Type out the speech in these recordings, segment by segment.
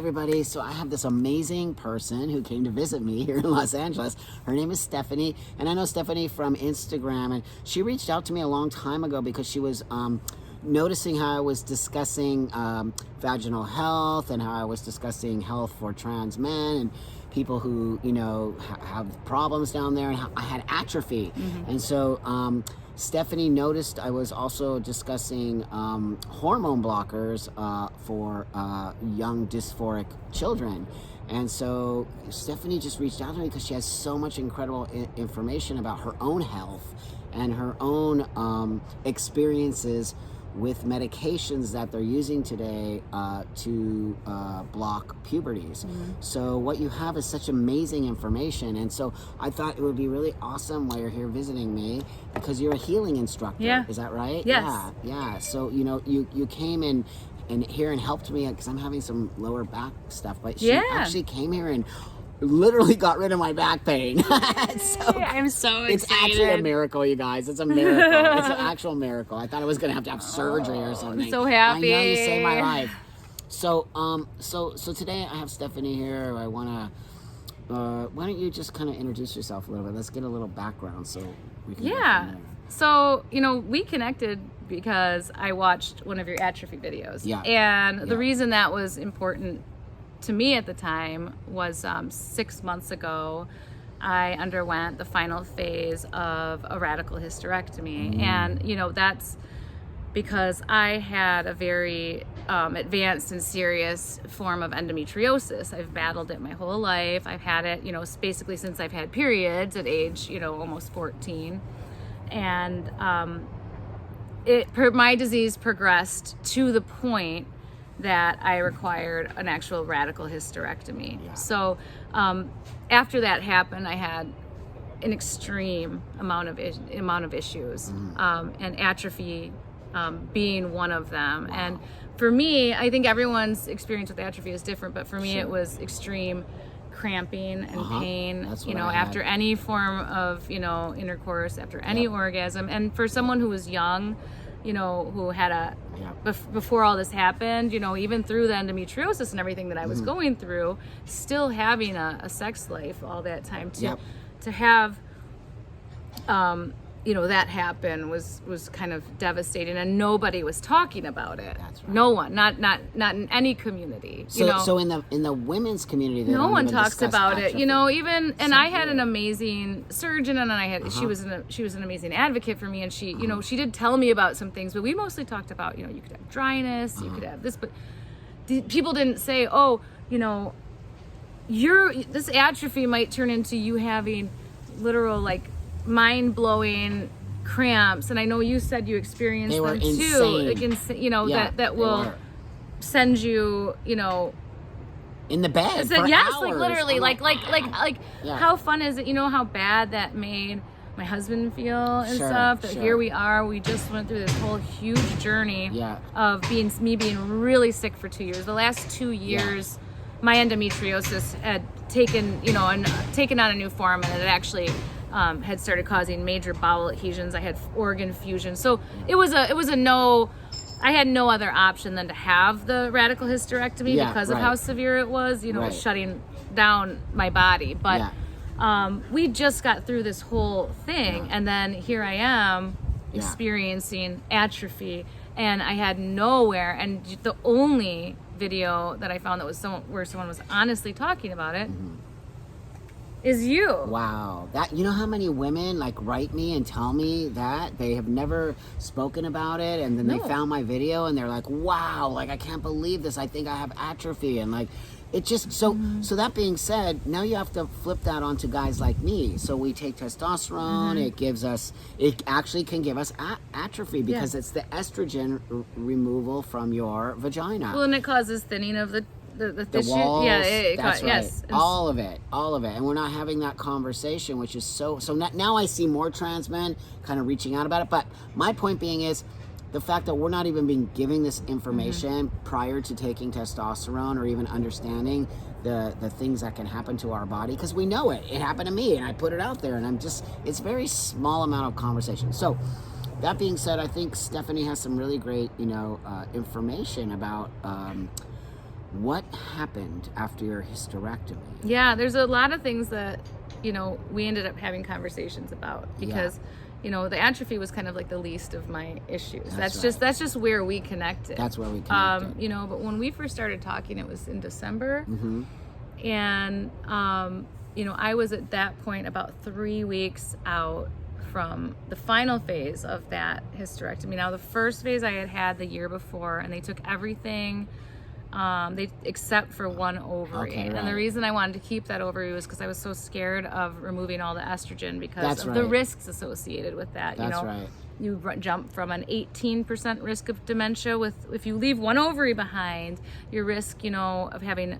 everybody. So I have this amazing person who came to visit me here in Los Angeles. Her name is Stephanie, and I know Stephanie from Instagram, and she reached out to me a long time ago because she was noticing how I was discussing vaginal health and how I was discussing health for trans men and people who, you know, have problems down there, and how I had atrophy. And so Stephanie noticed I was also discussing hormone blockers for young dysphoric children. And so Stephanie just reached out to me because she has so much incredible information about her own health and her own experiences with medications that they're using today to block puberties. So what you have is such amazing information, and so I thought it would be really awesome while you're here visiting me, because you're a healing instructor. Yeah. Is that right? Yes. Yeah. So you know, you came in here and helped me because I'm having some lower back stuff, but she actually came here and literally got rid of my back pain. I'm so excited. It's actually a miracle, you guys. It's a miracle. It's an actual miracle. I thought I was gonna have to have surgery or something. I'm so happy. I know, you saved my life. So so today I have Stephanie here. I wanna why don't you just kind of introduce yourself a little bit? Let's get a little background so we can go from there. So, you know, we connected because I watched one of your atrophy videos. Yeah. And the reason that was important to me at the time was 6 months ago, I underwent the final phase of a radical hysterectomy. And, you know, that's because I had a very advanced and serious form of endometriosis. I've battled it my whole life. I've had it, you know, basically since I've had periods at age, you know, almost 14. And my disease progressed to the point that I required an actual radical hysterectomy. So after that happened, I had an extreme amount of issues, and atrophy being one of them. And for me, I think everyone's experience with atrophy is different, but for me it was extreme cramping and pain, you know, after any form of, you know, intercourse, after any orgasm. And for someone who was young, you know, who had before all this happened, you know, even through the endometriosis and everything that I was going through, still having a sex life all that time to have, you know, that happen was kind of devastating, and nobody was talking about it. That's right. No one, not in any community. So, you know? so in the women's community, they no don't one even talks discuss about it. atrophy. You know, even and I had an amazing surgeon, and I had she was an amazing advocate for me, and she you know, she did tell me about some things, but we mostly talked about, you know, you could have dryness, you could have this, but people didn't say, oh, you know, this atrophy might turn into you having literal, like, mind-blowing cramps. And I know you said you experienced them too, like, you know, that will send you, you know, in the bed for yes, hours. like literally, like how fun is it? You know how bad that made my husband feel and stuff. That here we are, we just went through this whole huge journey of being really sick for 2 years. The last 2 years, my endometriosis had taken on a new form, and it actually had started causing major bowel adhesions. I had organ fusion, so it was a no. I had no other option than to have the radical hysterectomy because of how severe it was. You know, it was shutting down my body. But we just got through this whole thing, and then here I am experiencing atrophy, and I had nowhere. And the only video that I found that was where someone was honestly talking about it. Is you. Wow. That, you know how many women like write me and tell me that they have never spoken about it, and then they found my video and they're like, wow, like I can't believe this, I think I have atrophy. And like it just so that being said, now you have to flip that onto guys like me. So we take testosterone, it actually can give us atrophy because it's the estrogen removal from your vagina. Well, and it causes thinning of the tissue. Walls, That's right. Yes. All of it, and we're not having that conversation, which is so now I see more trans men kind of reaching out about it. But my point being is the fact that we're not even being given this information prior to taking testosterone, or even understanding the things that can happen to our body, because we know it happened to me and I put it out there, and it's very small amount of conversation. So that being said, I think Stephanie has some really great information about What happened after your hysterectomy? Yeah, there's a lot of things that, we ended up having conversations about because, the atrophy was kind of like the least of my issues. That's just where we connected. That's where we connected. But when we first started talking, it was in December. Mm-hmm. And, I was at that point about 3 weeks out from the final phase of that hysterectomy. Now, the first phase I had the year before, and they took everything except for one ovary. Okay, right. And the reason I wanted to keep that ovary was because I was so scared of removing all the estrogen because That's of the risks associated with that. That's right. You jump from an 18% risk of dementia if you leave one ovary behind, your risk, of having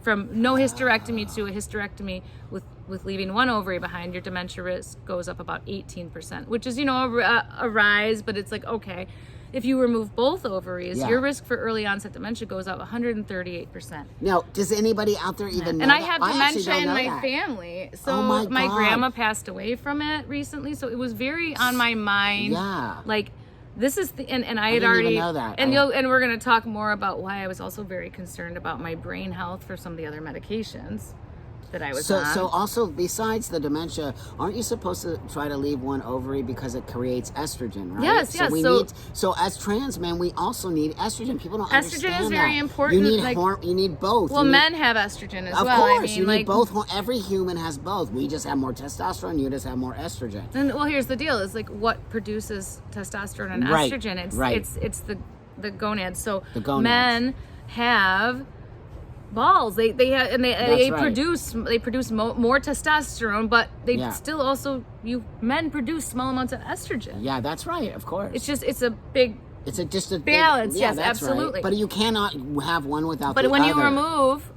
from no hysterectomy to a hysterectomy with leaving one ovary behind, your dementia risk goes up about 18%, which is, a rise, but it's like, okay. If you remove both ovaries, your risk for early onset dementia goes up 138%. Now, does anybody out there even know and I that? have dementia in my family. So my grandma passed away from it recently. So it was very on my mind. Yeah. Like, this is and I had didn't already even know that. and we're going to talk more about why I was also very concerned about my brain health for some of the other medications that I was on. So also, besides the dementia, aren't you supposed to try to leave one ovary because it creates estrogen, right? Yes, so yes. So as trans men, we also need estrogen. People don't understand that. Estrogen is very important. You need you need both. Well, men have estrogen as well. Of course, you need both. Every human has both. We just have more testosterone. You just have more estrogen. And here's the deal: is like what produces testosterone and estrogen. It's the gonads. So the gonads. Men have balls. They produce more testosterone, but they still also men produce small amounts of estrogen. Yeah, that's right. Of course. It's a big. It's just a balance. Big, yes, that's absolutely. Right. But you cannot have one without the other. But when you remove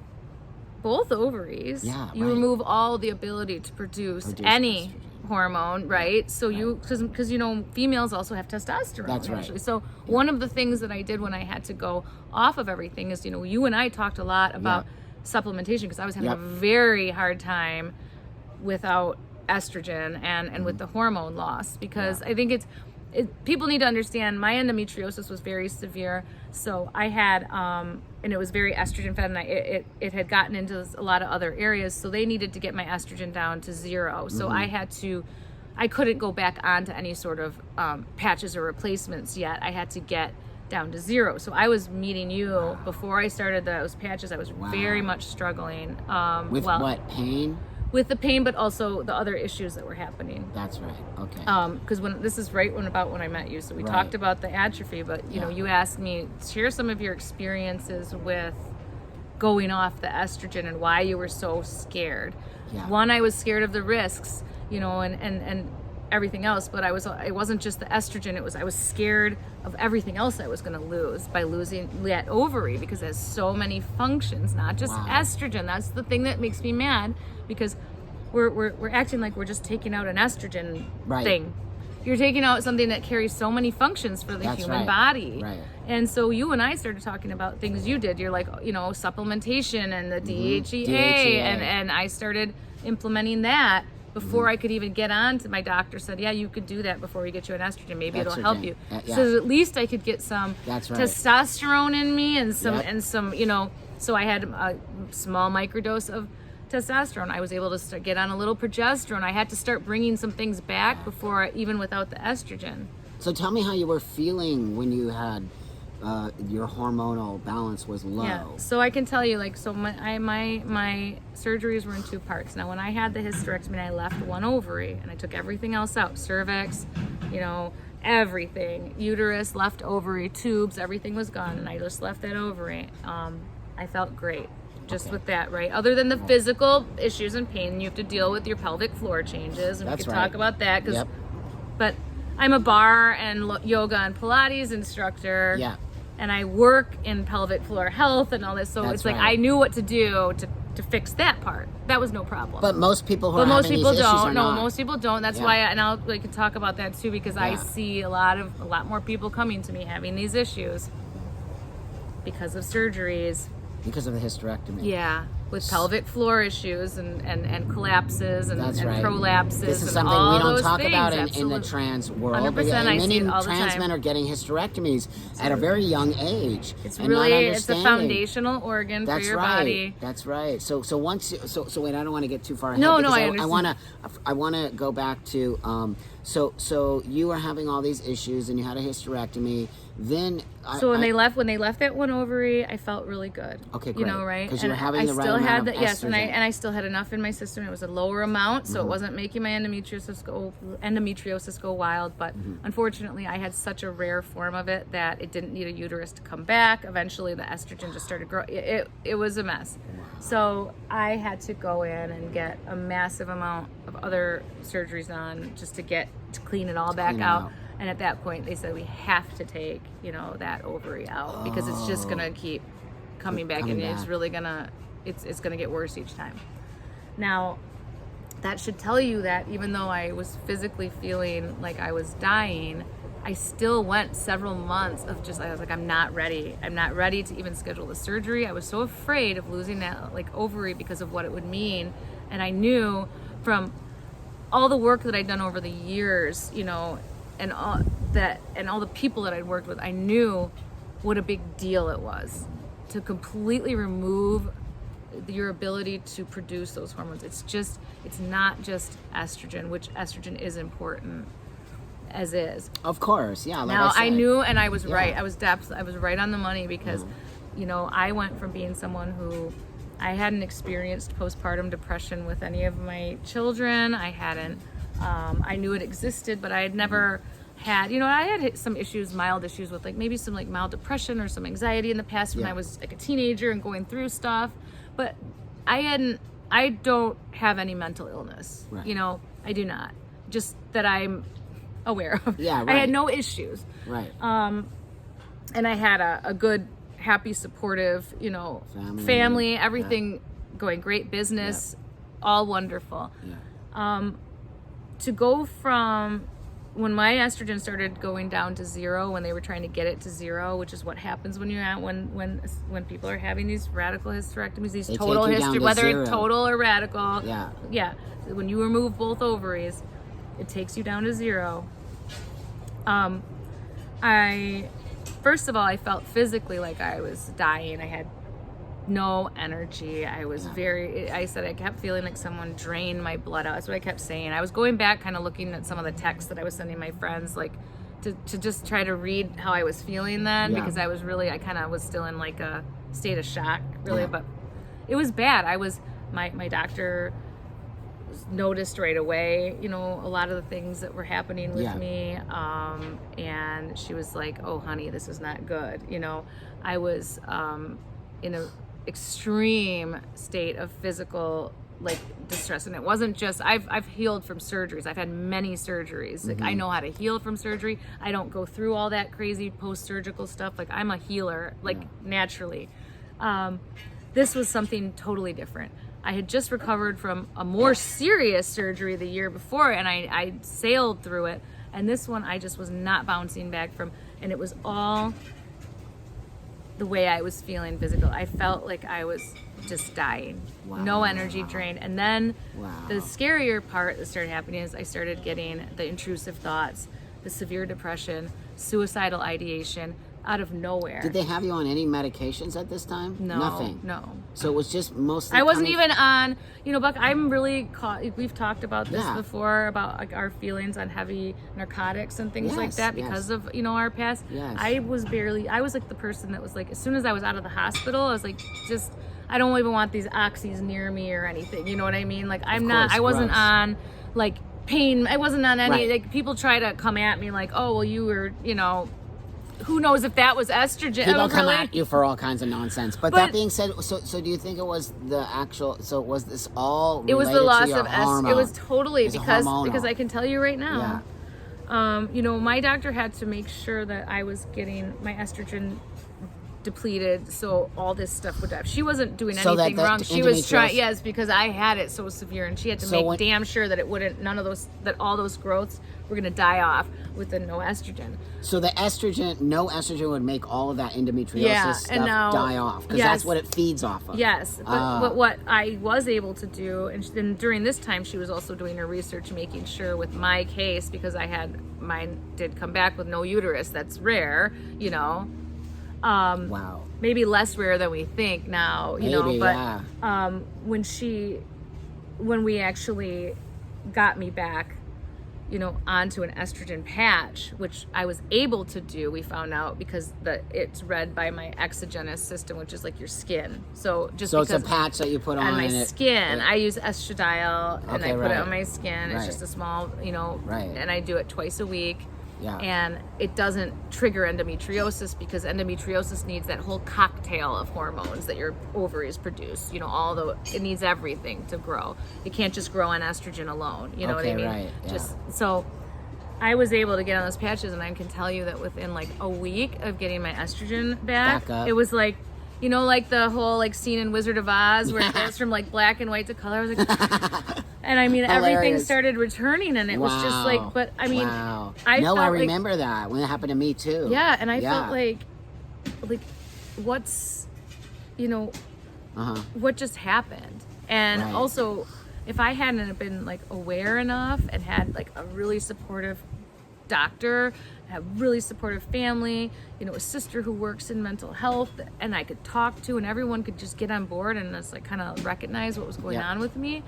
both ovaries, you right. remove all the ability to produce any estrogen. Hormone, right? So right. because females also have testosterone. That's actually. right. So one of the things that I did when I had to go off of everything is, you and I talked a lot about supplementation because I was having a very hard time without estrogen and with the hormone loss because I think people need to understand my endometriosis was very severe. So I had, and it was very estrogen fed, and it had gotten into a lot of other areas. So they needed to get my estrogen down to 0. So I couldn't go back onto any sort of patches or replacements yet. I had to get down to 0. So I was meeting you before I started those patches. I was very much struggling. With what, pain? With the pain, but also the other issues that were happening. That's right. Okay. Because this is about when I met you. So we talked about the atrophy, but you asked me, share some of your experiences with going off the estrogen and why you were so scared. Yeah. One, I was scared of the risks, and everything else, but it wasn't just the estrogen. I was scared of everything else I was going to lose by losing that ovary because it has so many functions, not just estrogen. That's the thing that makes me mad because we're acting like we're just taking out an estrogen thing. You're taking out something that carries so many functions for the human body. Right. And so you and I started talking about things you did. You're like, supplementation and the DHEA. And I started implementing that before I could even get on to my doctor said, you could do that before we get you an estrogen. Maybe it'll help you. So at least I could get some testosterone in me and some, so I had a small microdose of testosterone. I was able to get on a little progesterone. I had to start bringing some things back before, even without the estrogen. So tell me how you were feeling when you had your hormonal balance was low. Yeah. So I can tell you, my surgeries were in 2 parts. Now, when I had the hysterectomy, I left one ovary and I took everything else out. Cervix, everything. Uterus, left ovary, tubes, everything was gone, and I just left that ovary. I felt great. Just with that, right? Other than the physical issues and pain, you have to deal with your pelvic floor changes, and we can talk about that. But I'm a bar and yoga and Pilates instructor. Yeah. And I work in pelvic floor health and all this, so it's like I knew what to do to fix that part. That was no problem. But most people most people don't. No, most people don't. That's why, and I'll talk about that too because I see a lot more people coming to me having these issues because of surgeries. Because of the hysterectomy. Yeah. with pelvic floor issues and collapses and prolapses. This is and something all we don't those talk things. about in the trans world. 100%, I many see it all the trans time. men are getting hysterectomies at a very young age. It's and really, not it's a foundational organ for your body. That's right. So once wait, I don't want to get too far ahead. No, I understand. I want to go back to so you were having all these issues and you had a hysterectomy. Then when they left that one ovary, I felt really good. Okay, great. You know, right? Because you were having the right still amount had of that, yes, and estrogen. I still had enough in my system. It was a lower amount, so it wasn't making my endometriosis go wild. But unfortunately, I had such a rare form of it that it didn't need a uterus to come back. Eventually, the estrogen just started growing. It was a mess. So I had to go in and get a massive amount of other surgeries done just to clean it all back out. And at that point, they said we have to take, that ovary out because it's just gonna keep coming back, and it's really gonna, it's gonna get worse each time. Now, that should tell you that even though I was physically feeling like I was dying, I still went several months of I was like, I'm not ready. I'm not ready to even schedule the surgery. I was so afraid of losing that ovary because of what it would mean, and I knew from all the work that I'd done over the years, and all the people that I'd worked with, I knew what a big deal it was to completely remove your ability to produce those hormones. It's not just estrogen, which estrogen is important as is. Of course, yeah. Now I knew, and I was right. I was right on the money because, I went from being someone who I hadn't experienced postpartum depression with any of my children. I hadn't. I knew it existed, but I had never had, I had some mild issues with maybe some mild depression or some anxiety in the past when I was a teenager and going through stuff. But I don't have any mental illness. Right. I do not. Just that I'm aware of. Yeah, right. I had no issues. Right. And I had a good, happy, supportive, family, everything going great, business, all wonderful. Yeah. To go from when my estrogen started going down to zero, when they were trying to get it to zero, which is what happens when people are having these radical hysterectomies, these total whether it's total or radical. Yeah. When you remove both ovaries, it takes you down to zero. First of all, I felt physically like I was dying. I had no energy. I kept feeling like someone drained my blood out. That's what I kept saying. I was going back kind of looking at some of the texts that I was sending my friends, to just try to read how I was feeling then, because I kind of was still in a state of shock, really, but it was bad. My doctor noticed right away, a lot of the things that were happening with me, and she was like, oh honey, this is not good. I was in a extreme state of physical distress, and it wasn't just I've healed from surgeries. I've had many surgeries. I know how to heal from surgery. I don't go through all that crazy post-surgical stuff. I'm a healer naturally. This was something totally different. I had just recovered from a more serious surgery the year before, and I sailed through it, and this one I just was not bouncing back from, and it was all the way I was feeling physical. I felt like I was just dying. Wow. No energy drained. And then the scarier part that started happening is I started getting the intrusive thoughts, the severe depression, suicidal ideation out of nowhere. Did they have you on any medications at this time? No. Nothing? No. So it was just mostly I wasn't even on, Buck, I'm really caught, we've talked about this before, about our feelings on heavy narcotics and things like that because of, our past. Yes. I was the person that was as soon as I was out of the hospital, I was I don't even want these oxys near me or anything. You know what I mean? I wasn't on pain. I wasn't on any, people try to come at me oh, well, you were, who knows if that was estrogen. People come at you for all kinds of nonsense. But that being said, so do you think it was the actual, so was this all related? It was the loss to your of hormone? It was totally, because I can tell you right now, my doctor had to make sure that I was getting my estrogen depleted, so all this stuff would die. She wasn't doing anything wrong. She was trying, because I had it so severe, and she had to make damn sure that it wouldn't, that all those growths were going to die off. with the no estrogen. So the no estrogen would make all of that endometriosis stuff die off, because that's what it feeds off of. Yes, but what I was able to do, and during this time she was also doing her research, making sure with my case, because mine did come back with no uterus. That's rare, you know. Wow. Maybe less rare than we think now, you know. But when we actually got me back, you know, onto an estrogen patch, which I was able to do, we found out, because it's read by my exogenous system, which is like your skin. So it's a patch that you put on my skin. I use estradiol, and I put it on my skin. It's just a small, you know, and I do it twice a week. Yeah. And it doesn't trigger endometriosis, because endometriosis needs that whole cocktail of hormones that your ovaries produce. You know, it needs everything to grow. It can't just grow on estrogen alone. You know what I mean? Right. Yeah. So I was able to get on those patches, and I can tell you that within like a week of getting my estrogen back it was like, you know, like the whole like scene in Wizard of Oz where it goes from like black and white to color. I was like, and I mean, everything started returning, and it was just like, but I mean, I remember that when it happened to me too. Yeah, and I felt like what's, you know, what just happened, and also if I hadn't been like aware enough and had like a really supportive doctor, have really supportive family, you know, a sister who works in mental health, and I could talk to, and everyone could just get on board and just like kind of recognize what was going on with me.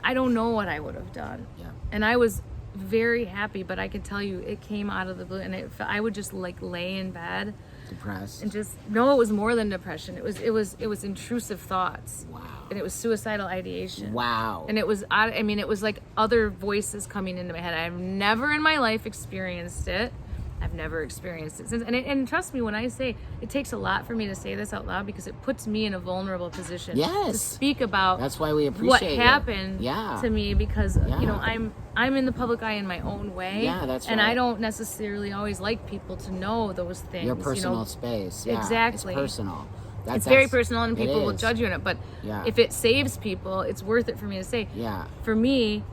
I don't know what I would have done. And I was very happy, but I can tell you, it came out of the blue, and I would just like lay in bed, depressed, and just it was more than depression. It was intrusive thoughts. Wow. And it was suicidal ideation. Wow. And it was, I mean, it was like other voices coming into my head. I've never in my life experienced it. I've never experienced it since. And trust me when I say, it takes a lot for me to say this out loud, because it puts me in a vulnerable position to speak about. That's why we appreciate what happened to me, because you know, I'm in the public eye in my own way. Yeah, that's and I don't necessarily always like people to know those things. Your personal space. Yeah, exactly. It's personal. It's very personal, and people will judge you in it. But if it saves people, it's worth it for me to say. Yeah. For me,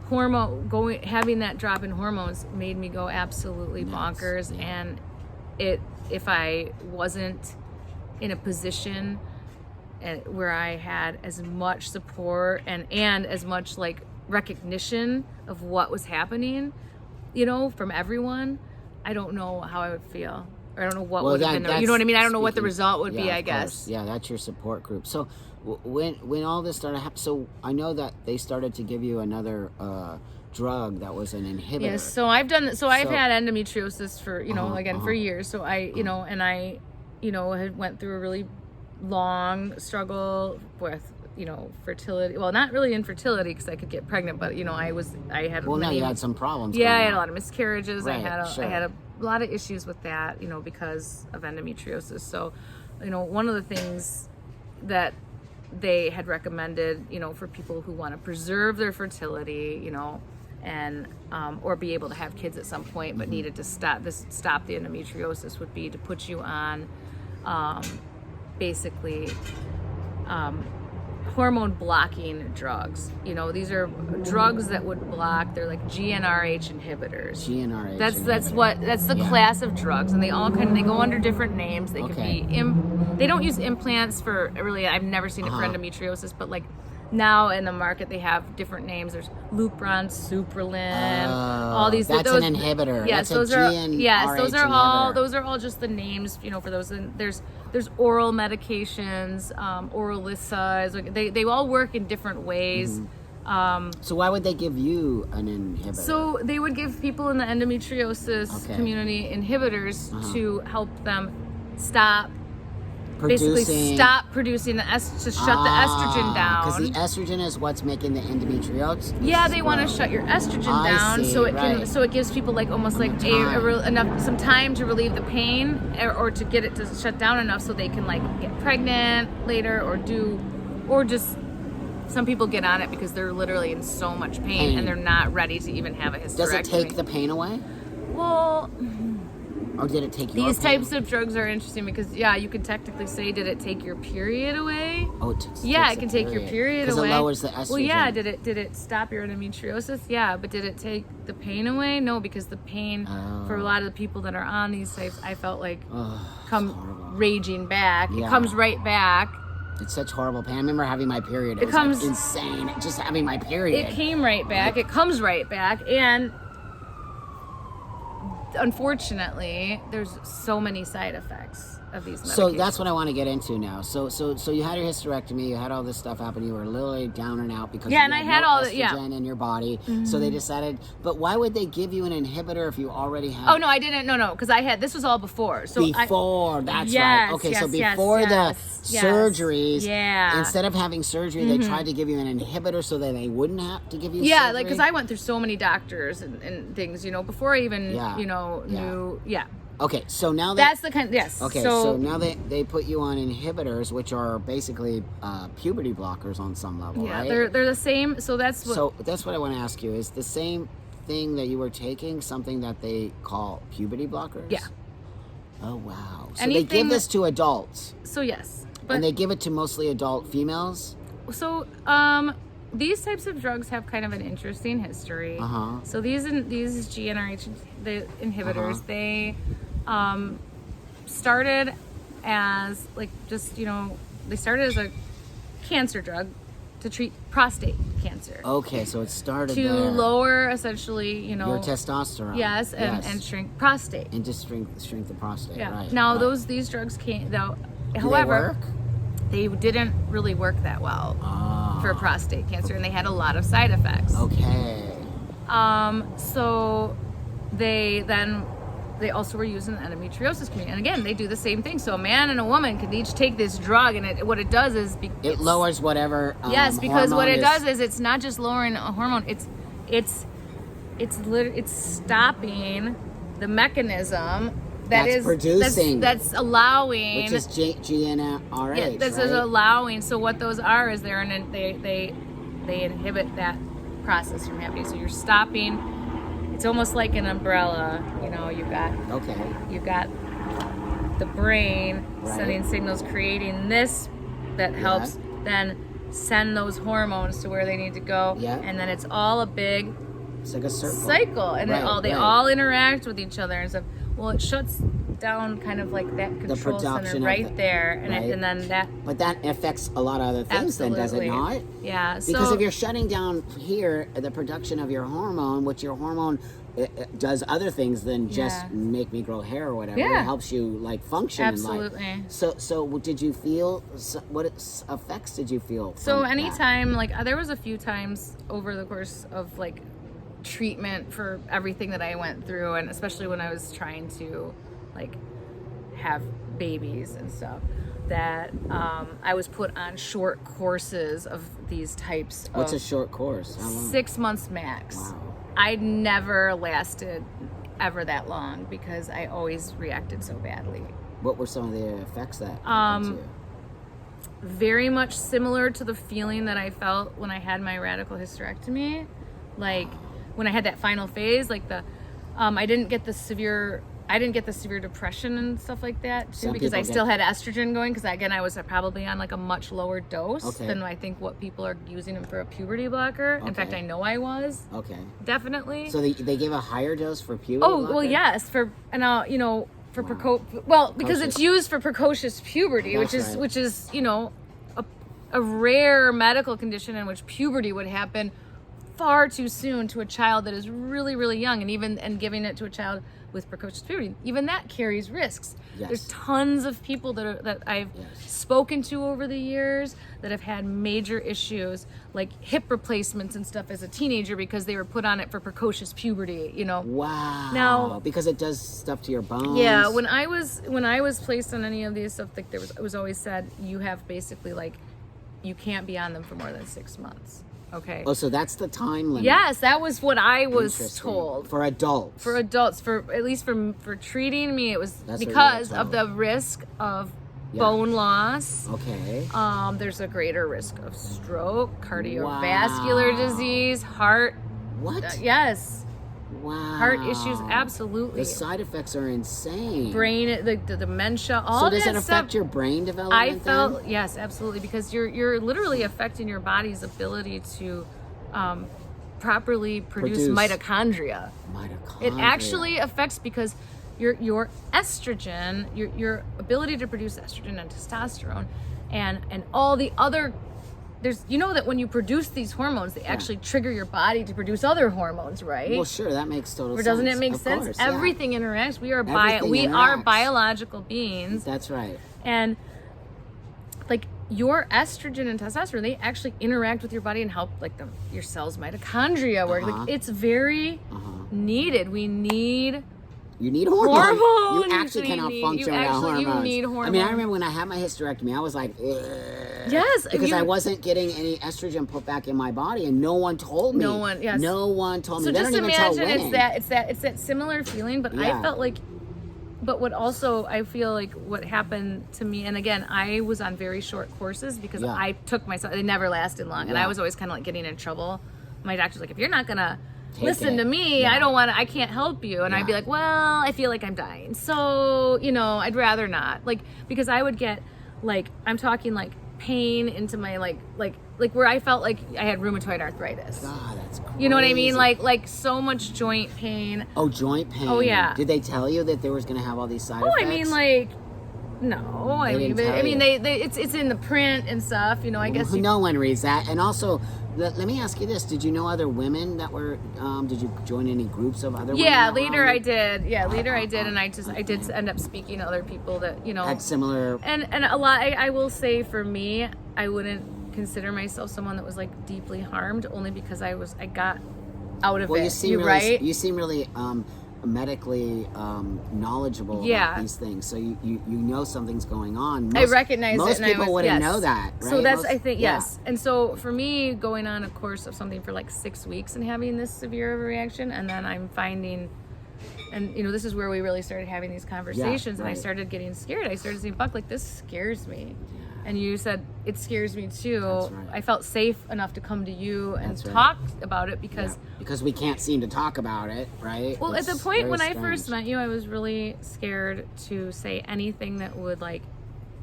having that drop in hormones made me go absolutely bonkers. And if I wasn't in a position where I had as much support and as much like recognition of what was happening, you know, from everyone, I don't know how I would feel. I don't know what would have been, you know what I mean? I don't know what the result would be, I guess. Yeah, that's your support group. So when all this started happening, so I know that they started to give you another drug that was an inhibitor. Yes, so I've done, so I've had endometriosis for, you know, for years. So I, you know, and I, you know, had went through a really long struggle with, you know, fertility. Well, not really infertility, because I could get pregnant, but, you know, I had well, you had some problems. Yeah, I had a lot of miscarriages. I had a lot of issues with that, you know, because of endometriosis. So, you know, one of the things that they had recommended, you know, for people who want to preserve their fertility, you know, and or be able to have kids at some point, but needed to stop the endometriosis, would be to put you on basically hormone-blocking drugs. You know, these are drugs that would block. They're like GnRH inhibitors. That's the class of drugs, and they all they go under different names. They could be they don't use implants for, really, I've never seen it for endometriosis, but like now in the market they have different names. There's Lupron, Supralin, all these. That's an inhibitor. Yes, those are all just the names, you know, for those. And there's oral medications, oral Lysa. They all work in different ways. So why would they give you an inhibitor? So they would give people in the endometriosis community inhibitors to help them stop producing the to shut the estrogen down. Because the estrogen is what's making the endometriosis. Yeah, they want to shut your estrogen down, so it gives people like almost like some time to relieve the pain, or to get it to shut down enough so they can like get pregnant later, or just some people get on it because they're literally in so much pain and they're not ready to even have a hysterectomy. Does it take the pain away? Well, Or did it take your These pain? types of drugs are interesting because, yeah, you could technically say, did it take your period away? Oh, it can take your period away. Because it lowers the estrogen. Well, yeah, did it stop your endometriosis? Yeah, but did it take the pain away? No, because the pain for a lot of the people that are on these types, I felt like come raging back. Yeah. It comes right back. It's such horrible pain. I remember having my period. It was like insane. Just having my period. It came right back. It comes right back, and unfortunately, there's so many side effects of these medications. So that's what I want to get into now. So you had your hysterectomy, you had all this stuff happen, you were literally down and out because you and I had no all estrogen in your body. Mm-hmm. So they decided, but why would they give you an inhibitor if you already had? Oh no, I didn't. No, because I had. This was all before. So that's right. Okay, so before the surgeries, instead of having surgery, they tried to give you an inhibitor so that they wouldn't have to give you. Yeah, surgery? like because I went through so many doctors and things, before I even knew. Yeah. Okay, so now that's the kind. Yes. Okay, so now they put you on inhibitors, which are basically puberty blockers on some level, right? Yeah, they're the same. So that's what. So that's what I want to ask you: is the same thing that you were taking something that they call puberty blockers? Yeah. Oh wow! So they give this to adults. So yes, and they give it to mostly adult females. So these types of drugs have kind of an interesting history. So these GnRH the inhibitors, they started as like just they started as a cancer drug to treat prostate cancer. Okay, so it started to lower essentially your testosterone. Yes, and shrink prostate. And just shrink the prostate. Yeah. Right. Now these drugs can't though. However, they didn't really work that well for prostate cancer, and they had a lot of side effects. Okay. So they also were using the endometriosis cream, and again, they do the same thing. So a man and a woman can each take this drug, and what it does is it lowers whatever. Yes, because what it does is it's not just lowering a hormone; it's stopping the mechanism that's allowing, which is GnRH. Yeah, this is allowing. So what those are is they inhibit that process from happening. So you're stopping. It's almost like an umbrella. You've got the brain sending signals, creating this that helps then send those hormones to where they need to go. Yeah. And then it's all a big. It's like a cycle, and they all interact with each other and stuff. Well, it shuts down kind of like that control center right there, and then that. But that affects a lot of other things, then, does it not? Yeah. Because if you're shutting down here the production of your hormone, which your hormone it does other things than just make me grow hair or whatever. Yeah. It helps you like function in life. So did you feel what effects did you feel? So anytime there was a few times over the course of treatment for everything that I went through, and especially when I was trying to have babies and stuff, that I was put on short courses of these types. What's a short course? How long? 6 months max. Wow. I never lasted ever that long because I always reacted so badly. What were some of the effects that happened to you? Very much similar to the feeling that I felt when I had my radical hysterectomy. When I had that final phase, I didn't get the severe depression and stuff like that too, because I still had estrogen going, because again I was probably on a much lower dose than I think what people are using them for a puberty blocker. In fact, I know I was. Okay. Definitely. So they gave a higher dose for puberty blocker? Well, yes, because it's used for precocious puberty, which is a rare medical condition in which puberty would happen far too soon to a child that is really, really young, and giving it to a child with precocious puberty, even that carries risks. Yes. There's tons of people that I've spoken to over the years that have had major issues, like hip replacements and stuff as a teenager, because they were put on it for precocious puberty. Wow. Now, because it does stuff to your bones. Yeah. When I was placed on any of these stuff, it was always said you have basically you can't be on them for more than 6 months. Okay. Oh, so that's the time limit. Yes, that was what I was told. For adults. For adults, at least for treating me, it was because of the risk of bone loss. Okay. There's a greater risk of stroke, cardiovascular disease, heart. What? Yes. Wow. Heart issues, absolutely. The side effects are insane. Brain, the dementia, all that stuff. So does it affect your brain development yes, absolutely, because you're literally affecting your body's ability to properly produce mitochondria. It actually affects, because your estrogen, your ability to produce estrogen and testosterone and all the other, that when you produce these hormones, they actually trigger your body to produce other hormones, right? Well, sure, that makes total sense. Doesn't it make sense? Course, Everything interacts. We are interacts. biological beings. That's right. And like your estrogen and testosterone, they actually interact with your body and help your cells' mitochondria work. Like, it's very needed. You need hormones. You actually You cannot function without hormones. You need hormones. I mean, I remember when I had my hysterectomy, I was like, ugh. Yes. Because I wasn't getting any estrogen put back in my body, and no one told me. No one told me. So they just don't even tell imagine women. it's that similar feeling, but I felt like, but I feel like what happened to me, and again, I was on very short courses because I took myself, they never lasted long, and I was always kind of like getting in trouble. My doctor's like, if you're not gonna listen to me, I can't help you. And I'd be like, well, I feel like I'm dying. So, I'd rather not. Because I would get, I'm talking pain into my, where I felt like I had rheumatoid arthritis. God, that's crazy. You know what I mean? Like so much joint pain. Oh, joint pain. Oh, yeah. Did they tell you that there was going to have all these side effects? I mean, no. It's in the print and stuff, I guess. No one reads that. And also, let me ask you this. Did you know other women that were, did you join any groups of other women? Yeah, later I did. Yeah, later I did. And I did end up speaking to other people that, had similar. And a lot, I will say for me, I wouldn't consider myself someone that was deeply harmed, only because I got out of it. You seem really medically knowledgeable about these things, so you know something's going on. I recognize most it. Most people wouldn't know that, right? So that's yes. And so for me, going on a course of something for 6 weeks and having this severe of a reaction, and then I'm finding, and this is where we really started having these conversations, and I started getting scared. I started saying, Buck, this scares me. And you said, it scares me too. That's right. I felt safe enough to come to you and talk about it because we can't seem to talk about it, right? Well, at the point when I first met you, I was really scared to say anything that would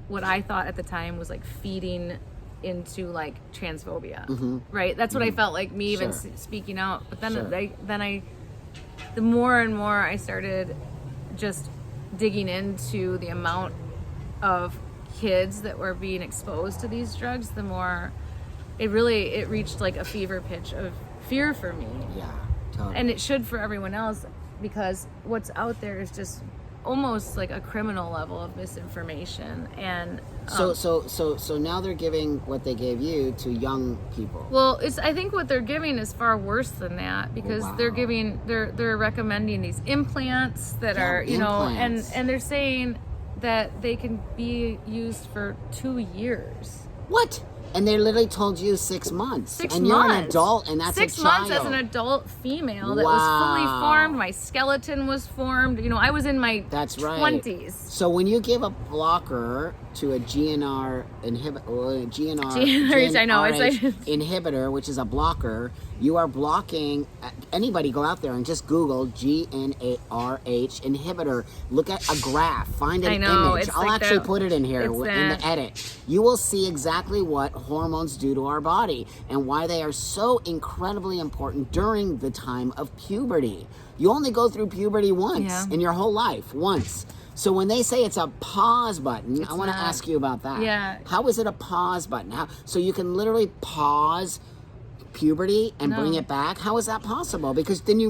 what I thought at the time was feeding into transphobia, right? That's what I felt like, me even speaking out. But then the more and more I started just digging into the amount of kids that were being exposed to these drugs, the more it reached a fever pitch of fear for me. Yeah, totally. And it should for everyone else, because what's out there is just almost a criminal level of misinformation. And so now they're giving what they gave you to young people. Well, I think what they're giving is far worse than that, because they're recommending these implants that are and they're saying that they can be used for 2 years. What? And they literally told you 6 months. 6 and months. You're an adult, and that's 6 a child. months as an adult female that was fully formed. My skeleton was formed. I was in my 20s. So when you give a blocker to a GnR inhibitor, which is a blocker, you are blocking. Anybody go out there and just Google GnRH inhibitor. Look at a graph. Find an image. I'll actually put it in here in the edit. You will see exactly what hormones do to our body and why they are so incredibly important during the time of puberty. You only go through puberty once in your whole life, once. So when they say it's a pause button, I want to ask you about that. Yeah. How is it a pause button? So you can literally pause puberty and bring it back? How is that possible? Because then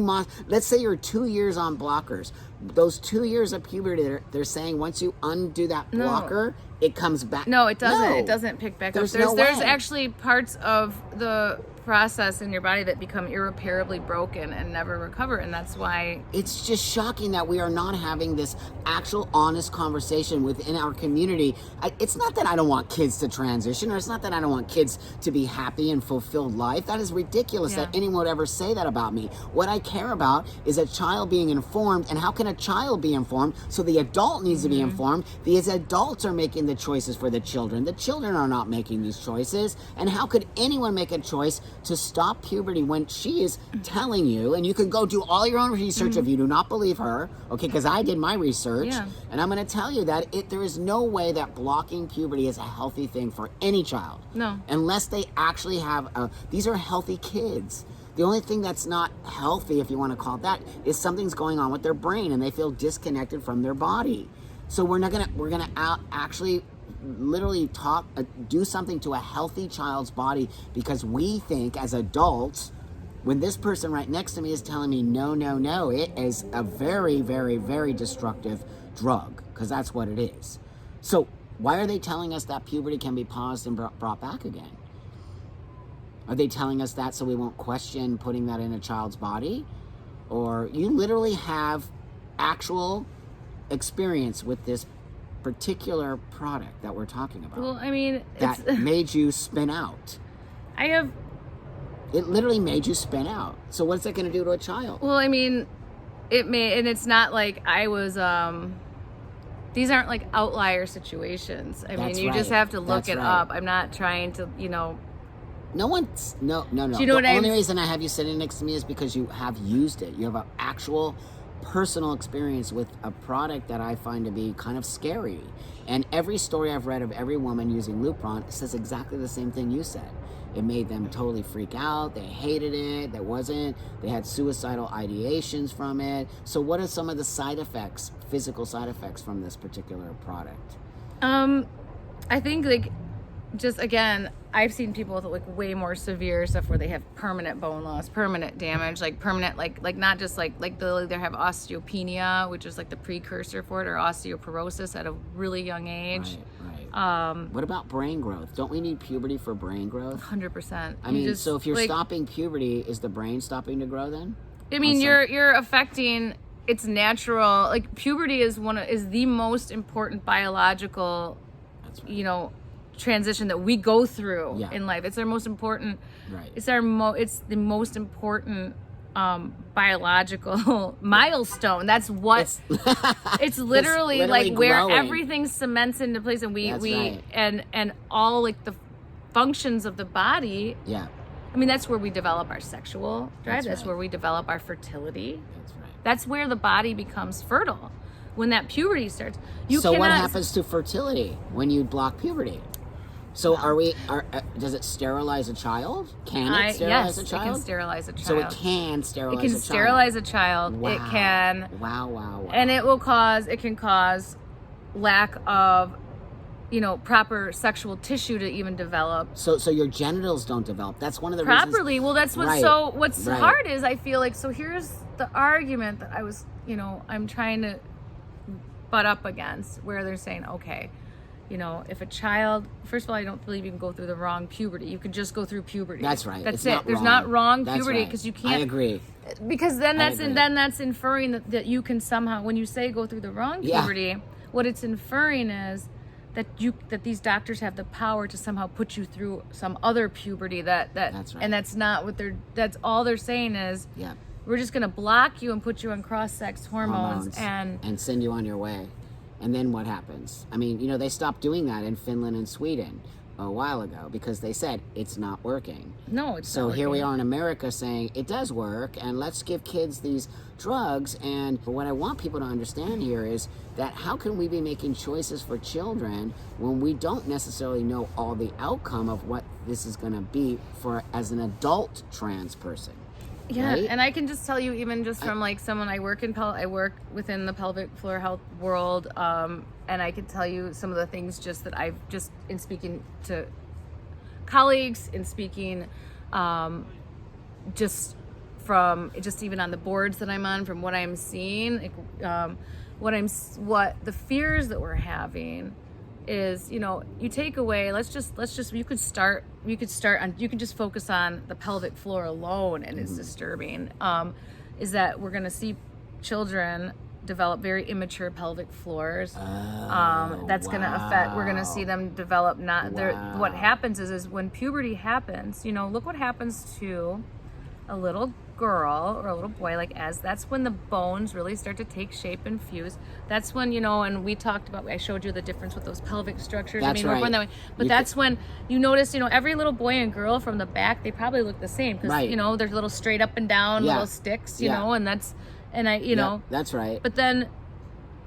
let's say you're 2 years on blockers. Those 2 years of puberty, they're saying once you undo that blocker, it comes back. No, it doesn't. No. It doesn't pick back up. There's actually parts of the process in your body that become irreparably broken and never recover, and that's why it's just shocking that we are not having this actual honest conversation within our community. It's not that I don't want kids to transition, or it's not that I don't want kids to be happy and fulfilled life. That is ridiculous that anyone would ever say that about me. What I care about is a child being informed, and how can a child be informed? So the adult needs to be informed. These adults are making the choices for the children. The children are not making these choices, and how could anyone make a choice to stop puberty when she is telling you, and you can go do all your own research if you do not believe her, okay, because I did my research, and I'm going to tell you that there is no way that blocking puberty is a healthy thing for any child. No. Unless they actually have, these are healthy kids. The only thing that's not healthy, if you want to call it that, is something's going on with their brain and they feel disconnected from their body. So we're gonna actually literally do something to a healthy child's body, because we think as adults, when this person right next to me is telling me no, it is a very, very, very destructive drug, because that's what it is. So why are they telling us that puberty can be paused and brought back again? Are they telling us that so we won't question putting that in a child's body? Or you literally have actual experience with this particular product that we're talking about. Well, I mean, that made you spin out. It literally made you spin out. So what's that going to do to a child? Well, I mean, and it's not like I was, these aren't like outlier situations. I mean, you just have to look it up. I'm not trying to, No one's, no. Do you know the only reason I have you sitting next to me is because you have used it. You have an actual personal experience with a product that I find to be kind of scary. And every story I've read of every woman using Lupron says exactly the same thing you said. It made them totally freak out. They hated it. They had suicidal ideations from it. So what are some of the side effects, physical side effects from this particular product? I think just again, I've seen people with like way more severe stuff where they have permanent bone loss, permanent damage, like permanent, like not just like they have osteopenia, which is like the precursor for it, or osteoporosis at a really young age. Right. What about brain growth? Don't we need puberty for brain growth? 100%. I mean, so if you're stopping puberty, is the brain stopping to grow then? I mean, you're affecting its natural, like puberty is the most important biological, transition that we go through in life. It's our most important. Right. It's the most important biological milestone. That's what it's literally like where everything cements into place, and and all like the functions of the body. Yeah. I mean, that's where we develop our sexual drive. That's where we develop our fertility. That's right. That's where the body becomes fertile. When that puberty starts, what happens to fertility when you block puberty? So does it sterilize a child? Can it sterilize a child? Yes, it can sterilize a child. So it can sterilize a child. It can sterilize a child. Wow. It can. Wow. And it can cause lack of, proper sexual tissue to even develop. So your genitals don't develop. That's one of the reasons. Properly. Well, that's what's hard is, I feel like, so here's the argument that I was, I'm trying to butt up against, where they're saying, okay, if a child, first of all, I don't believe you can go through the wrong puberty. You can just go through puberty. That's right. That's it. There's not wrong puberty, because you can't. I agree. Because then that's inferring that you can somehow, when you say go through the wrong puberty, what it's inferring is that these doctors have the power to somehow put you through some other puberty that's right. And that's not what that's all they're saying is, we're just going to block you and put you on cross-sex hormones and send you on your way. And then what happens? I mean, they stopped doing that in Finland and Sweden a while ago because they said it's not working. No, it's not working. So here we are in America saying it does work, and let's give kids these drugs. And what I want people to understand here is that how can we be making choices for children when we don't necessarily know all the outcome of what this is going to be for as an adult trans person? Yeah, right? And I can just tell you, even just from like someone I work within the pelvic floor health world, and I can tell you some of the things just that I've just in speaking to colleagues, in speaking just even on the boards that I'm on, from what I'm seeing, what the fears that we're having is, you take away, you could just focus on the pelvic floor alone, and it's disturbing, is that we're going to see children develop very immature pelvic floors. That's going to affect, we're going to see them develop what happens is when puberty happens, look what happens to a little girl or a little boy, like as that's when the bones really start to take shape and fuse. That's when, and we talked about, I showed you the difference with those pelvic structures. That's right. We're born that way. But that's when you notice, every little boy and girl from the back, they probably look the same because, they're little straight up and down little sticks, and that's, that's right. But then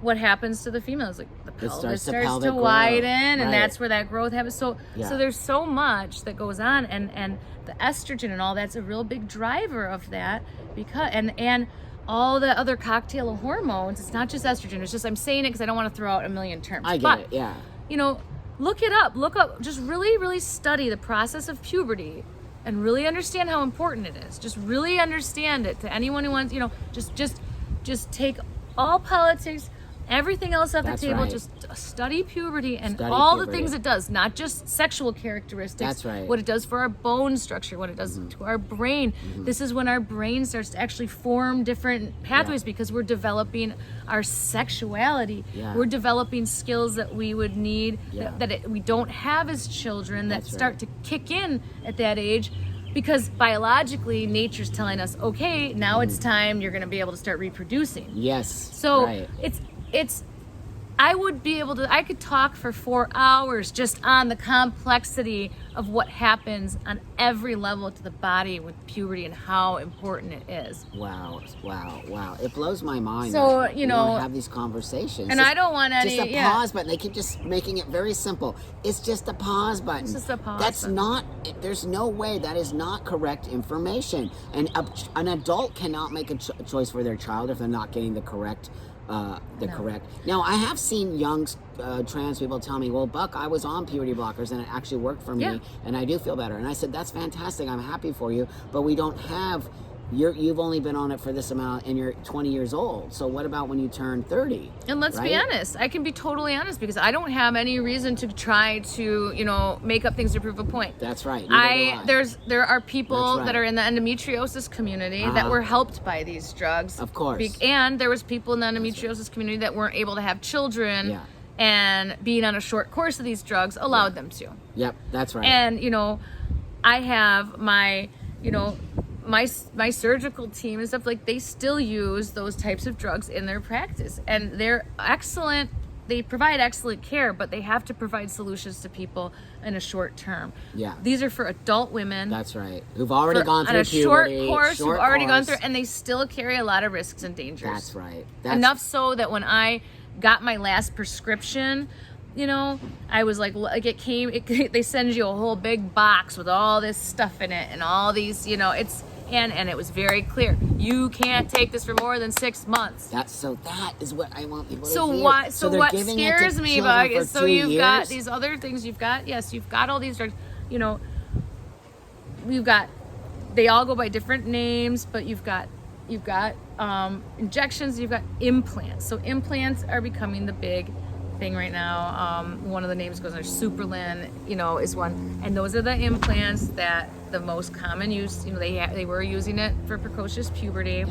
what happens to the females? Like the pelvis starts to widen, and that's where that growth happens. So there's so much that goes on, and the estrogen and all that's a real big driver of that, because and all the other cocktail of hormones. It's not just estrogen. It's just, I'm saying it because I don't want to throw out a million terms. I get it. Yeah. Look it up. Look up. Just really, really study the process of puberty, and really understand how important it is. Just really understand it. To anyone who wants, just take all politics, everything else off the table. Right. Just study puberty and the things it does, not just sexual characteristics. That's right. What it does for our bone structure, what it does to our brain. This is when our brain starts to actually form different pathways because we're developing our sexuality. We're developing skills that we would need that we don't have as children that start to kick in at that age. Because biologically, nature's telling us, okay, now it's time, you're going to be able to start reproducing. Yes. So I could talk for 4 hours just on the complexity of what happens on every level to the body with puberty and how important it is. Wow. It blows my mind. So, that we don't have these conversations. And I don't want any... Just a pause button. They keep just making it very simple. It's just a pause button. It's just a pause button. There's no way that is not correct information. And an adult cannot make a choice for their child if they're not getting the correct... correct. Now, I have seen young trans people tell me, well, Buck, I was on puberty blockers and it actually worked for me and I do feel better. And I said, that's fantastic. I'm happy for you. But we don't have, you've only been on it for this amount and you're 20 years old. So what about when you turn 30? And let's be honest. I can be totally honest because I don't have any reason to try to, make up things to prove a point. That's right. There are people that are in the endometriosis community that were helped by these drugs. Of course. And there was people in the endometriosis community that weren't able to have children. Yeah. And being on a short course of these drugs allowed them to. Yep, that's right. And, I have my surgical team and stuff, like they still use those types of drugs in their practice. And they're excellent. They provide excellent care, but they have to provide solutions to people in a short term. Yeah. These are for adult women. That's right. Who've already gone through puberty. On a short course, who've already gone through, and they still carry a lot of risks and dangers. That's right. Enough so that when I got my last prescription, I was like they send you a whole big box with all this stuff in it and all these, and it was very clear. You can't take this for more than 6 months. That is what I want people to hear. So what scares me, Bug, is you've got these other things. You've got all these drugs. They all go by different names, but you've got injections, you've got implants. So implants are becoming the big thing right now. One of the names goes under Superlin, is one. And those are the implants that the most common use, they were using it for precocious puberty.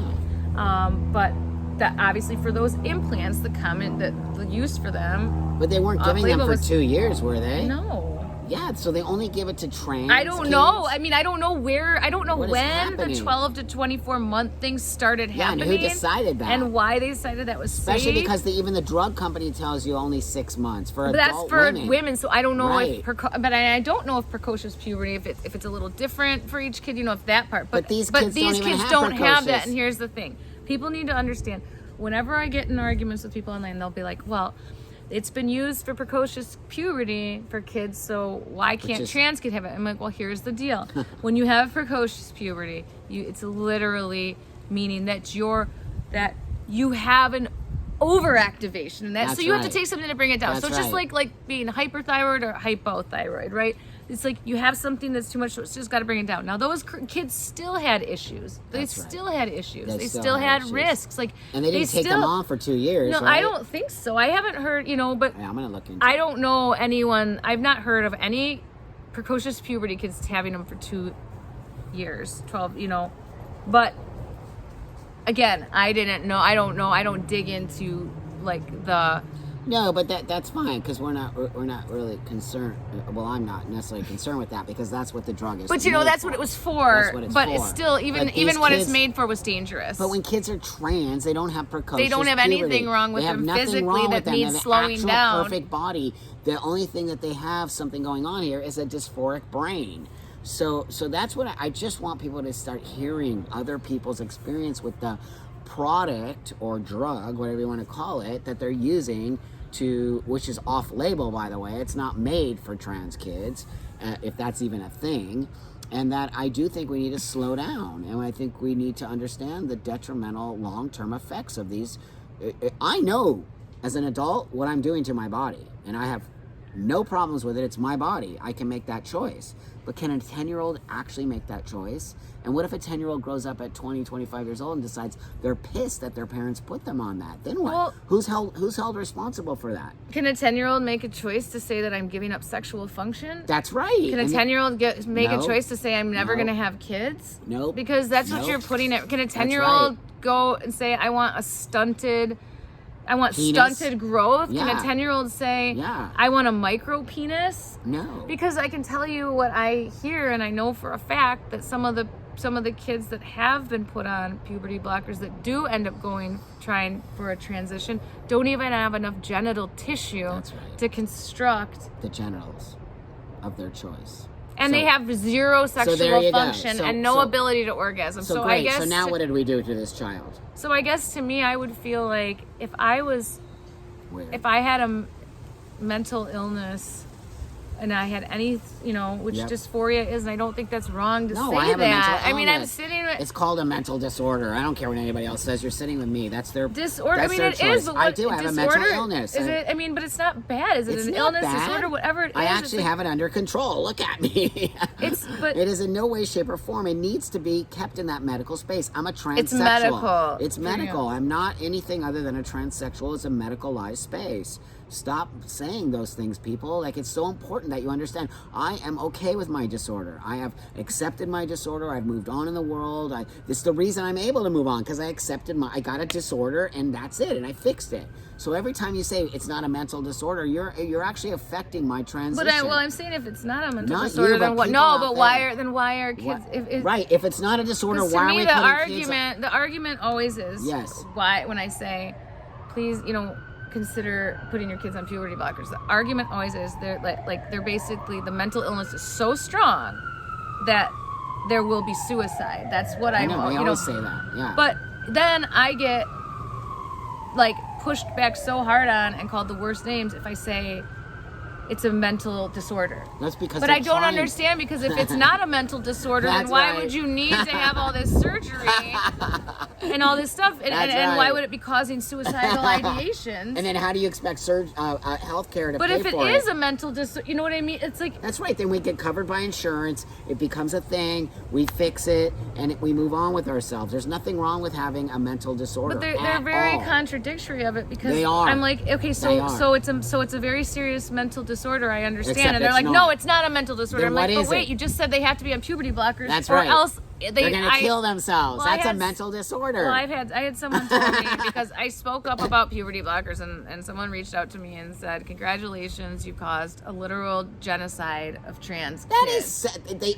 But that obviously for those implants, the use for them. But they weren't giving them for 2 years, were they? No. Yeah, so they only give it to trans I don't kids? know. I mean, I don't know when the 12 to 24 month things started happening. And who decided that? And why they decided that was Especially safe. because even the drug company tells you only 6 months for but adult that's for women. So I don't know I don't know if precocious puberty, if it's a little different for each kid, if that part. But these kids don't have that. And here's the thing. People need to understand, whenever I get in arguments with people online, they'll be like, well, it's been used for precocious puberty for kids, so why can't trans kids have it? I'm like, well, here's the deal. When you have precocious puberty, it's literally meaning that you have an overactivation, and so you have to take something to bring it down. So it's just like being hyperthyroid or hypothyroid, right? It's like you have something that's too much, so it's just got to bring it down. Now, those kids still had issues. They still had issues. They still had risks. And they didn't take them on for 2 years, No, right? I don't think so. I haven't heard, but I'm going to look into I don't know anyone, I've not heard of any precocious puberty kids having them for 2 years, 12, But, again, I didn't know. I don't know. I don't dig into, the No, but that's fine because we're not really concerned. Well, I'm not necessarily concerned with that because that's what the drug is. But that's what it was for. It's still even what it's made for was dangerous. But when kids are trans, they don't have precocious They don't have puberty. anything wrong with them physically that needs slowing down. They have an perfect body. The only thing that they have something going on here is a dysphoric brain. So that's what I just want people to start hearing other people's experience with the product or drug, whatever you want to call it, that they're using which is off-label, by the way. It's not made for trans kids, if that's even a thing. And that I do think we need to slow down, and I think we need to understand the detrimental long-term effects of these. I know as an adult what I'm doing to my body, and I have no problems with it. It's my body. I can make that choice. But can a 10-year-old actually make that choice? And what if a 10-year-old grows up at 20, 25 years old and decides they're pissed that their parents put them on that? Then what? Well, who's held responsible for that? Can a 10-year-old make a choice to say that I'm giving up sexual function? That's right. Can a 10-year-old make a choice to say I'm never going to have kids? No. Because that's what you're putting it. Can a 10-year-old go and say I want stunted growth? Yeah. Can a 10-year-old say, I want a micro penis? No. Because I can tell you what I hear, and I know for a fact that some of the kids that have been put on puberty blockers that do end up trying for a transition don't even have enough genital tissue to construct the genitals of their choice. And they have zero sexual function and no ability to orgasm. So great. I guess. So now what did we do to this child? So I guess to me, I would feel like if I had a mental illness and I had any, which dysphoria is, and I don't think that's wrong to say I have that. A mental illness. I mean, I'm sitting. It's called a mental disorder. I don't care what anybody else says. You're sitting with me. That's their disorder. That's it choice. is. But I do have a mental illness. Is it? I mean, but it's not bad. Is it an illness, disorder, whatever it is? I actually have it under control. Look at me. It is in no way, shape, or form. It needs to be kept in that medical space. I'm a transsexual. It's medical. It's medical. I'm not anything other than a transsexual. It's a medicalized space. Stop saying those things, people. Like, it's so important that you understand. I am okay with my disorder. I have accepted my disorder. I've moved on in the world. This is the reason I'm able to move on, because I got a disorder, and that's it, and I fixed it. So every time you say it's not a mental disorder, you're actually affecting my transition. But I'm saying if it's not a mental disorder, then what? No, but why are kids? If it's not a disorder, why are we putting kids on? The argument always is why when I say, please, consider putting your kids on puberty blockers. The argument always is they're basically, the mental illness is so strong that there will be suicide. That's what I know. They always say that. Yeah. But then I get pushed back so hard on and called the worst names if I say it's a mental disorder. That's because. But I don't understand, because if it's not a mental disorder, then why would you need to have all this surgery and all this stuff? And why would it be causing suicidal ideations? And then how do you expect healthcare to pay for it? But if it is a mental disorder, you know what I mean? It's like. That's right. Then we get covered by insurance. It becomes a thing. We fix it, and we move on with ourselves. There's nothing wrong with having a mental disorder. But they're very contradictory of it, because they are. I'm like, okay, so it's a very serious mental disorder. I understand, and they're like, no, it's not a mental disorder. I'm like, but wait, you just said they have to be on puberty blockers. That's or right. else they're gonna kill themselves. That's a mental disorder. Well, I had someone tell me, because I spoke up about puberty blockers, and someone reached out to me and said, congratulations, you caused a literal genocide of trans kids.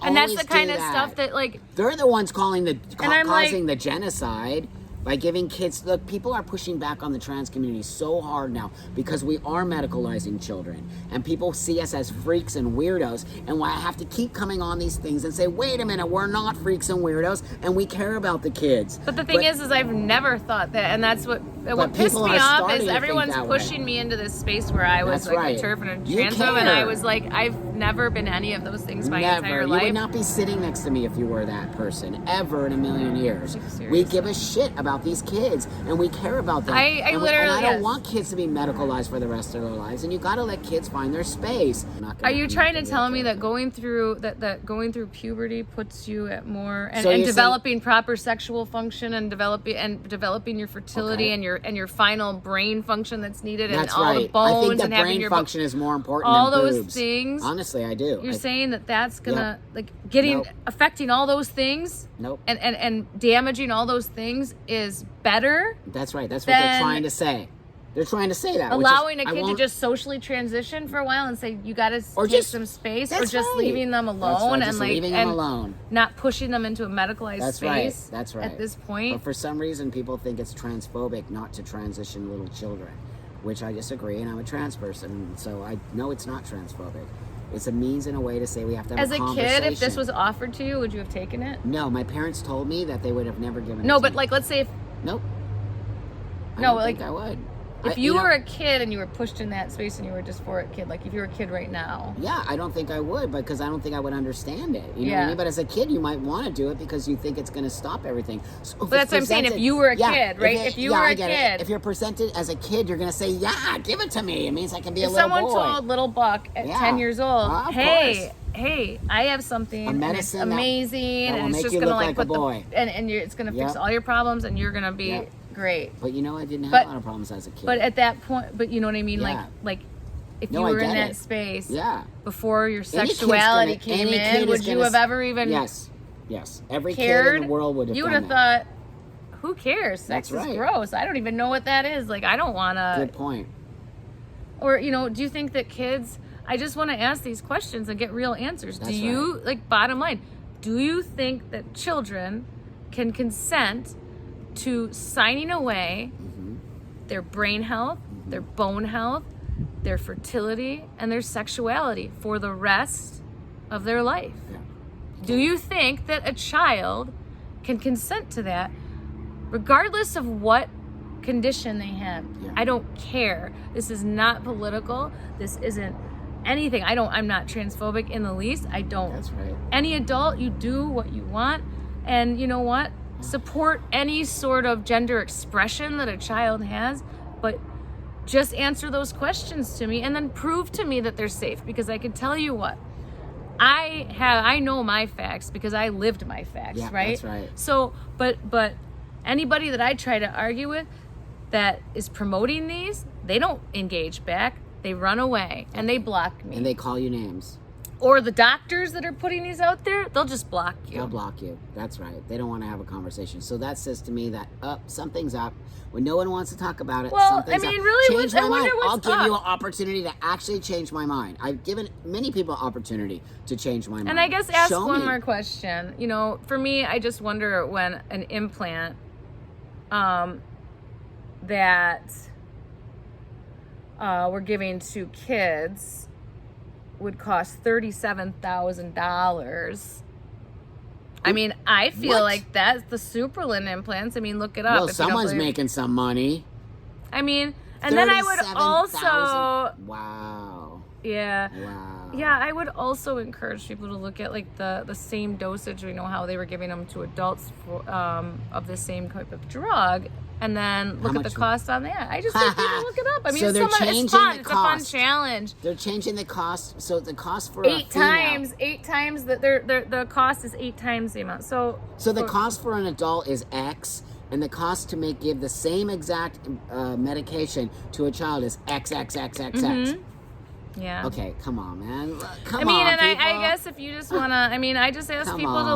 And that's the kind of stuff that they're the ones causing the genocide. By giving kids, look, people are pushing back on the trans community so hard now because we are medicalizing children, and people see us as freaks and weirdos, and why I have to keep coming on these things and say, wait a minute, we're not freaks and weirdos, and we care about the kids. But the thing is I've never thought that, and that's what pissed me off is everyone's pushing me into this space where I was a TERF and a transphobe, and I was like, I've never been any of those things my entire life. You would not be sitting next to me if you were that person, ever in a million years. We give a shit about these kids, and we care about them. I don't want kids to be medicalized for the rest of their lives, and you got to let kids find their space. Are you trying to tell me that going through puberty puts you at more and developing proper sexual function and developing your fertility and your final brain function that's needed, and all the bones, I think the and having brain your function is more important all than those boobs. Things? Honestly, I do. You're saying that's gonna Nope. affecting all those things? Nope. And damaging all those things is better? That's right. That's what they're trying to say. They're trying to say that. Allowing a kid to just socially transition for a while and say, you got to take some space, or just leaving them alone and leaving them alone. Not pushing them into a medicalized space. That's right. At this point. But for some reason, people think it's transphobic not to transition little children, which I disagree, and I'm a trans person, so I know it's not transphobic. It's a means and a way to say we have to have a conversation. As a kid, if this was offered to you, would you have taken it? No, my parents told me that they would have never given it to me. No, but like, let's say if... Nope. I don't think I would. If you were a kid and you were pushed in that space and you were a dysphoric kid, like if you were a kid right now. Yeah, I don't think I would, because I don't think I would understand it. You know what I mean? But as a kid, you might want to do it because you think it's going to stop everything. So but that's what I'm saying. If you were a kid, right? If you were a kid. If you're presented as a kid, you're going to say, yeah, give it to me. It means I can be a little boy. If someone told little Buck at 10 years old, hey, I have something, a medicine and it's amazing, that and it's make just you going to look like a boy. It's going to fix all your problems, and you're going to be great. But you know, I didn't have a lot of problems as a kid. But at that point, but you know what I mean? Like if you were in that space before your sexuality came in, would you have ever even Yes. Every kid in the world would have. You would have thought, who cares? Sex is gross. I don't even know what that is. Like, I don't want to. Good point. Or, do you think that kids, I just want to ask these questions and get real answers. Do you, bottom line, do you think that children can consent to signing away their brain health, their bone health, their fertility, and their sexuality for the rest of their life? Yeah. Do you think that a child can consent to that regardless of what condition they have? Yeah. I don't care. This is not political. This isn't anything. I'm not transphobic in the least. I don't. That's right. Any adult, you do what you want, and you know what? Support any sort of gender expression that a child has, but just answer those questions to me and then prove to me that they're safe, because I can tell you what, I know my facts because I lived my facts, right? That's right. So, but anybody that I try to argue with that is promoting these, they don't engage back. They run away and they block me. And they call you names. Or the doctors that are putting these out there, they'll just block you. They'll block you. That's right. They don't want to have a conversation. So that says to me that something's up. When no one wants to talk about it, something's up. Really, change my mind. I'll give you up? an opportunity to actually change my mind. I've given many people an opportunity to change my mind. And I guess ask one more question. For me, I just wonder when an implant that we're giving to kids would cost $37,000. I mean, I feel like that's the Superlin implants. I mean, look it up. Well, someone's making some money. I mean, and then I would also... Wow. Yeah. Wow. Yeah, I would also encourage people to look at the same dosage. We know how they were giving them to adults of the same type of drug. And then look at the cost on that. I just think people look it up. I mean, so it's fun. It's a fun challenge. They're changing the cost. So the cost for eight times that the cost is 8 times the amount. So the cost for an adult is X, and the cost to give the same exact medication to a child is X. Yeah. Okay, come on, man. Come on, and I guess if you just wanna, I just ask people to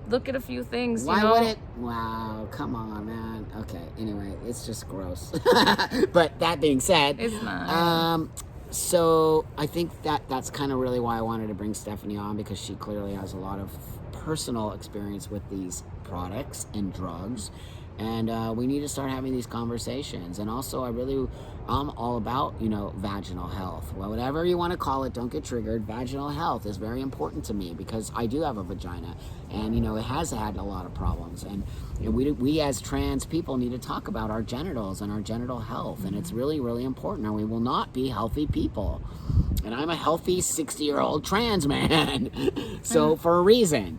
look at a few things. Why would it? Wow, come on, man. Okay, anyway, it's just gross. But that being said, it's not. So I think that's kind of really why I wanted to bring Stephanie on, because she clearly has a lot of personal experience with these products and drugs. And we need to start having these conversations. And also, I'm all about, vaginal health. Well, whatever you want to call it, don't get triggered. Vaginal health is very important to me because I do have a vagina. And, it has had a lot of problems. And we as trans people need to talk about our genitals and our genital health. And it's really, really important. Or we will not be healthy people. And I'm a healthy 60-year-old trans man. So, for a reason.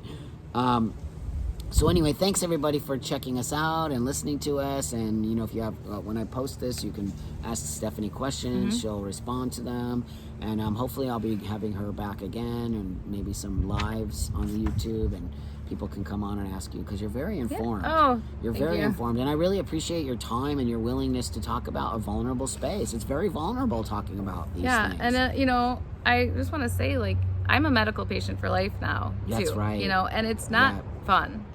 So anyway, thanks everybody for checking us out and listening to us. And if you have, when I post this, you can ask Stephanie questions. She'll respond to them. And hopefully I'll be having her back again, and maybe some lives on YouTube, and people can come on and ask you, because you're very informed. Yeah. Oh, you're very informed. And I really appreciate your time and your willingness to talk about a vulnerable space. It's very vulnerable talking about these things. And I just want to say, I'm a medical patient for life now, too. That's right. And it's not fun.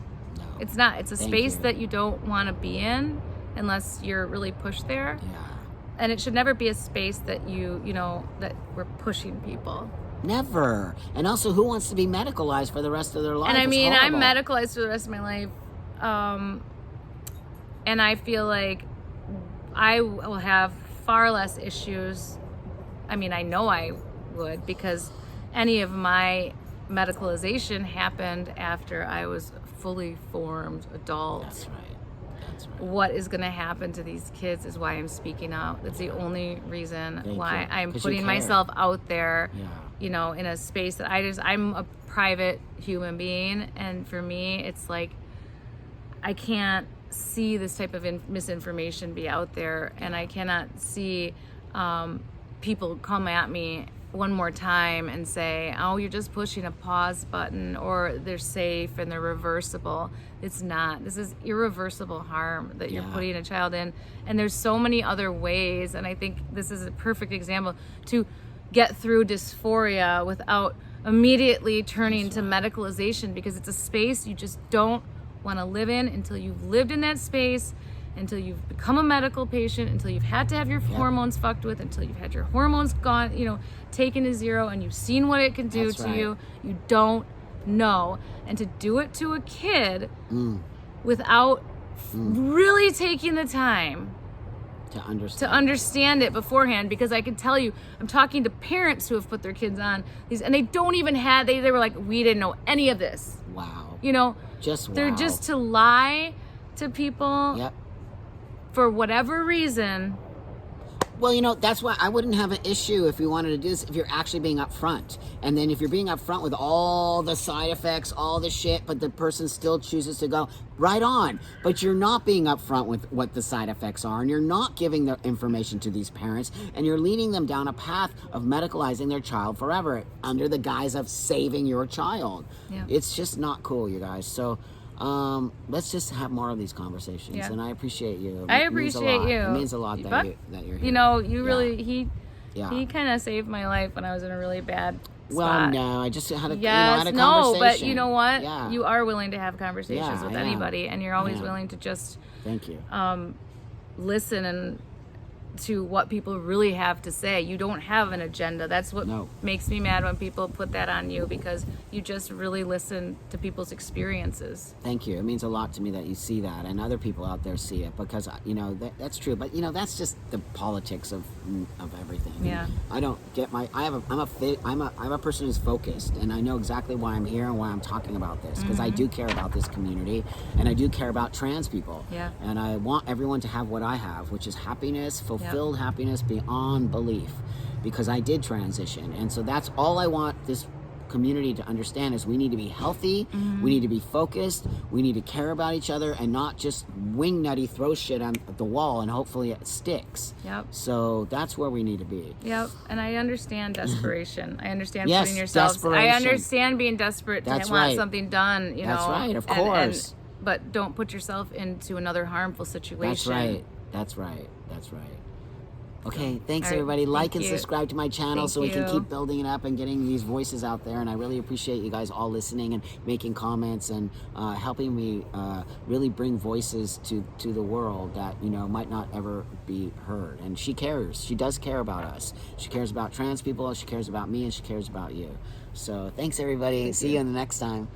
It's not. It's a space that you don't want to be in unless you're really pushed there. Yeah. and it should never be a space that that we're pushing people. Never. And also, who wants to be medicalized for the rest of their life? And I mean, I'm horrible. medicalized for the rest of my life. And I feel like I will have far less issues. I mean, I know I would, because any of my medicalization happened after I was fully formed adult. That's right. That's right. What is going to happen to these kids is why I'm speaking out. That's the only reason why I'm putting myself out there, in a space that I'm a private human being. And for me, it's like, I can't see this type of misinformation be out there, and I cannot see people come at me one more time and say, oh, you're just pushing a pause button, or they're safe and they're reversible. It's not. This is irreversible harm that you're putting a child in. And there's so many other ways, and I think this is a perfect example to get through dysphoria without immediately turning to medicalization, because it's a space you just don't want to live in until you've lived in that space, until you've become a medical patient, until you've had to have your hormones fucked with, until you've had your hormones gone, taken to zero, and you've seen what it can do to you. You don't know. And to do it to a kid without really taking the time to understand it beforehand, because I can tell you, I'm talking to parents who have put their kids on these, and they don't even have, they were like, we didn't know any of this. Wow. They're just to lie to people for whatever reason. Well, that's why I wouldn't have an issue if you wanted to do this, if you're actually being upfront. And then if you're being upfront with all the side effects, all the shit, but the person still chooses to go, right on. But you're not being upfront with what the side effects are, and you're not giving the information to these parents, and you're leading them down a path of medicalizing their child forever under the guise of saving your child. Yeah. It's just not cool, you guys. So let's just have more of these conversations, and I appreciate you. I appreciate you. It means a lot that you're here. You really he kind of saved my life when I was in a really bad spot. Well, no, I just had a conversation. No, but you know what? Yeah. You are willing to have conversations with anybody, and you're always willing to just thank you. Listen and to what people really have to say. You don't have an agenda. That's what makes me mad when people put that on you, because you just really listen to people's experiences. Thank you. It means a lot to me that you see that, and other people out there see it, because that's true. But that's just the politics of everything. Yeah. I don't get I'm a person who's focused, and I know exactly why I'm here and why I'm talking about this, because I do care about this community, and I do care about trans people. Yeah. And I want everyone to have what I have, which is happiness, fulfilled happiness beyond belief, because I did transition. And so that's all I want this community to understand, is we need to be healthy, we need to be focused, we need to care about each other, and not just wing nutty throw shit on the wall and hopefully it sticks. Yep. So that's where we need to be. Yep. And I understand desperation. I understand putting yourself. I understand being desperate to want something done. That's right. Of course. But don't put yourself into another harmful situation. That's right. Okay, thanks everybody. Like and subscribe to my channel so we can keep building it up and getting these voices out there. And I really appreciate you guys all listening and making comments and helping me really bring voices to the world that might not ever be heard. And she cares. She does care about us. She cares about trans people. She cares about me, and she cares about you. So thanks everybody. See you in the next time.